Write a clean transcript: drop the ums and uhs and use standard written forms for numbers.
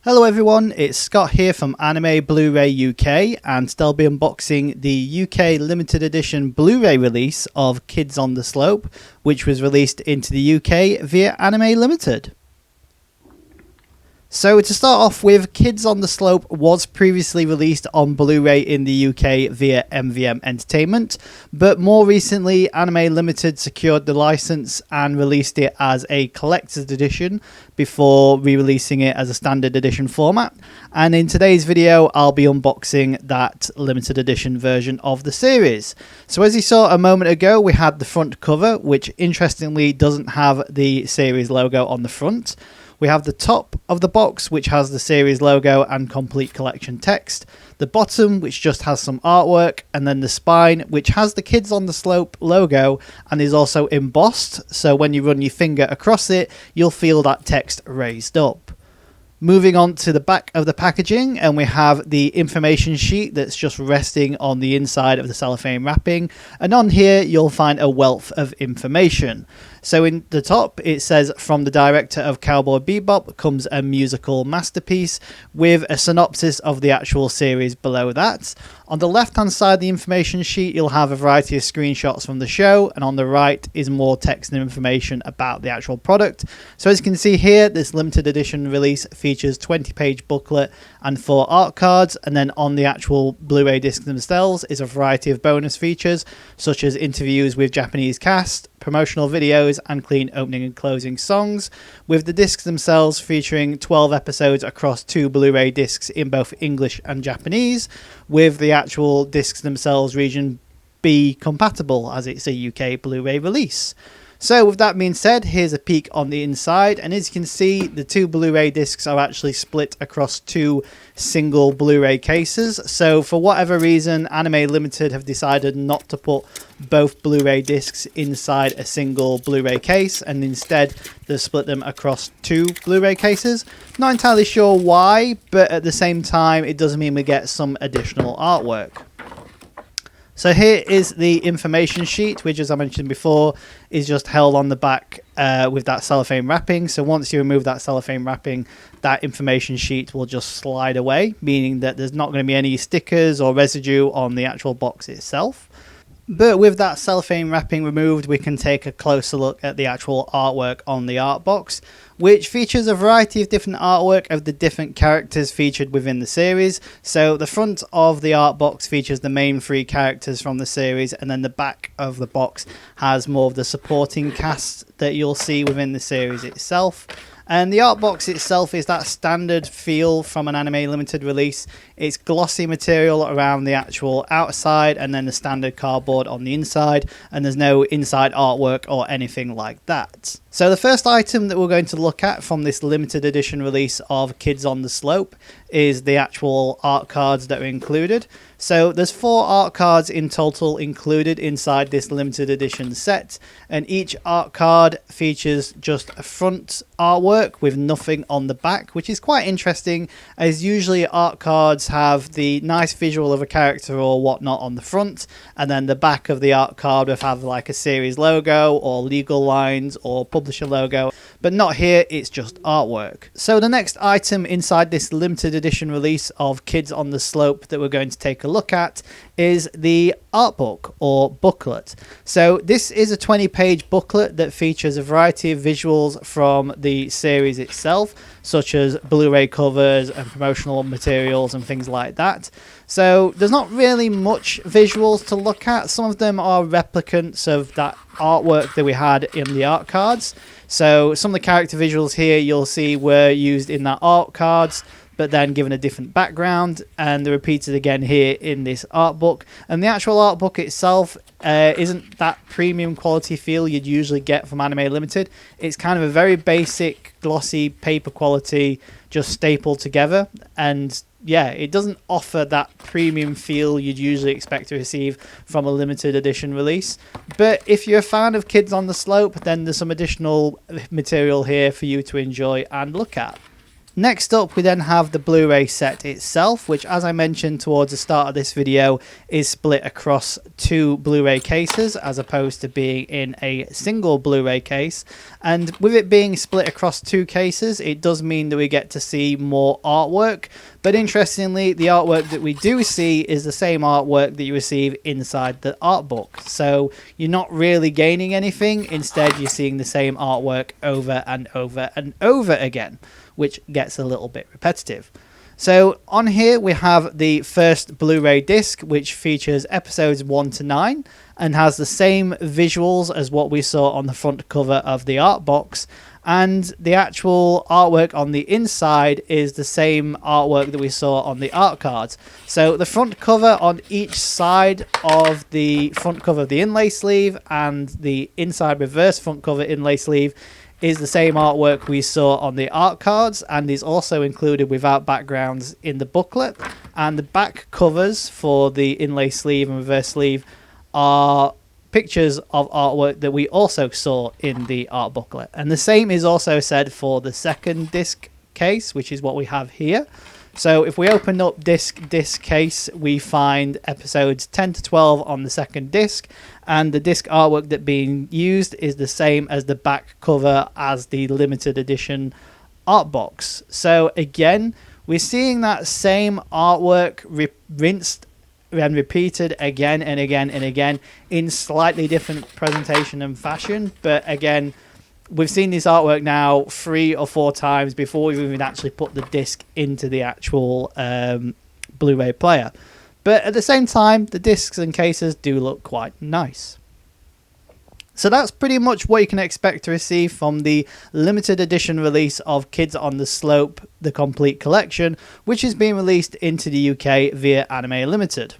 Hello everyone, it's Scott here from AnimeBlurayUK, and today I'll be unboxing the UK Limited Edition Blu-ray release of Kids on the Slope, which was released into the UK via Anime Limited. So to start off with, Kids on the Slope was previously released on Blu-ray in the UK via MVM Entertainment, but more recently Anime Limited secured the license and released it as a collector's edition before re-releasing it as a standard edition format. And in today's video I'll be unboxing that limited edition version of the series. So as you saw a moment ago, we had the front cover, which interestingly doesn't have the series logo on the front. We have the top of the box, which has the series logo and complete collection text, the bottom, which just has some artwork, and then the spine, which has the Kids on the Slope logo and is also embossed, so when you run your finger across it, you'll feel that text raised up. Moving on to the back of the packaging, and we have the information sheet that's just resting on the inside of the cellophane wrapping, and on here you'll find a wealth of information. So in the top it says, from the director of Cowboy Bebop comes a musical masterpiece, with a synopsis of the actual series below that. On the left hand side of the information sheet you'll have a variety of screenshots from the show, and on the right is more text and information about the actual product. So as you can see here, this limited edition release features 20-page booklet and 4 art cards, and then on the actual Blu-ray discs themselves is a variety of bonus features such as interviews with Japanese cast, promotional videos, and clean opening and closing songs, with the discs themselves featuring 12 episodes across 2 Blu-ray discs in both English and Japanese, with the actual discs themselves region B compatible as it's a UK Blu-ray release. So with that being said, here's a peek on the inside, and as you can see, the 2 Blu-ray discs are actually split across 2 single Blu-ray cases. So for whatever reason, Anime Limited have decided not to put both Blu-ray discs inside a single Blu-ray case, and instead they've split them across 2 Blu-ray cases. Not entirely sure why, but at the same time it does mean we get some additional artwork. So here is the information sheet, which, as I mentioned before, is just held on the back with that cellophane wrapping. So once you remove that cellophane wrapping, that information sheet will just slide away, meaning that there's not going to be any stickers or residue on the actual box itself. But with that cellophane wrapping removed, we can take a closer look at the actual artwork on the art box, which features a variety of different artwork of the different characters featured within the series. So the front of the art box features the main 3 characters from the series, and then the back of the box has more of the supporting cast that you'll see within the series itself. And the art box itself is that standard feel from an Anime Limited release. It's glossy material around the actual outside, and then the standard cardboard on the inside, and there's no inside artwork or anything like that. So the first item that we're going to look at from this limited edition release of Kids on the Slope is the actual art cards that are included. So there's 4 art cards in total included inside this limited edition set, and each art card features just a front artwork with nothing on the back, which is quite interesting, as usually art cards have the nice visual of a character or whatnot on the front, and then the back of the art card will have like a series logo or legal lines or publisher logo, but not here, it's just artwork. So the next item inside this limited edition release of Kids on the Slope that we're going to take a look at is the art book or booklet. So this is a 20-page booklet that features a variety of visuals from the series itself, such as Blu-ray covers and promotional materials and things like that. So there's not really much visuals to look at. Some of them are replicants of that artwork that we had in the art cards. So some of the character visuals here you'll see were used in that art cards, but then given a different background, and they're repeated again here in this art book. And the actual art book itself isn't that premium quality feel you'd usually get from Anime Limited. It's kind of a very basic glossy paper quality just stapled together, and yeah, it doesn't offer that premium feel you'd usually expect to receive from a limited edition release. But if you're a fan of Kids on the Slope, then there's some additional material here for you to enjoy and look at. Next up, we then have the Blu-ray set itself, which, as I mentioned towards the start of this video, is split across 2 Blu-ray cases as opposed to being in a single Blu-ray case. And with it being split across 2 cases, it does mean that we get to see more artwork. But interestingly, the artwork that we do see is the same artwork that you receive inside the art book. So you're not really gaining anything. Instead, you're seeing the same artwork over and over and over again, which gets a little bit repetitive. So on here we have the first Blu-ray disc, which features episodes 1 to 9 and has the same visuals as what we saw on the front cover of the art box. And the actual artwork on the inside is the same artwork that we saw on the art cards. So the front cover on each side of the front cover of the inlay sleeve and the inside reverse front cover inlay sleeve is the same artwork we saw on the art cards and is also included without backgrounds in the booklet. And the back covers for the inlay sleeve and reverse sleeve are pictures of artwork that we also saw in the art booklet. And the same is also said for the second disc case, which is what we have here. So if we open up disc case, we find episodes 10 to 12 on the second disc, and the disc artwork that being used is the same as the back cover as the limited edition art box. So again, we're seeing that same artwork rinsed and repeated again and again and again in slightly different presentation and fashion. But again, we've seen this artwork now 3 or 4 times before we've even actually put the disc into the actual Blu-ray player. But at the same time, the discs and cases do look quite nice. So that's pretty much what you can expect to receive from the limited edition release of Kids on the Slope, the complete collection, which is being released into the UK via Anime Limited.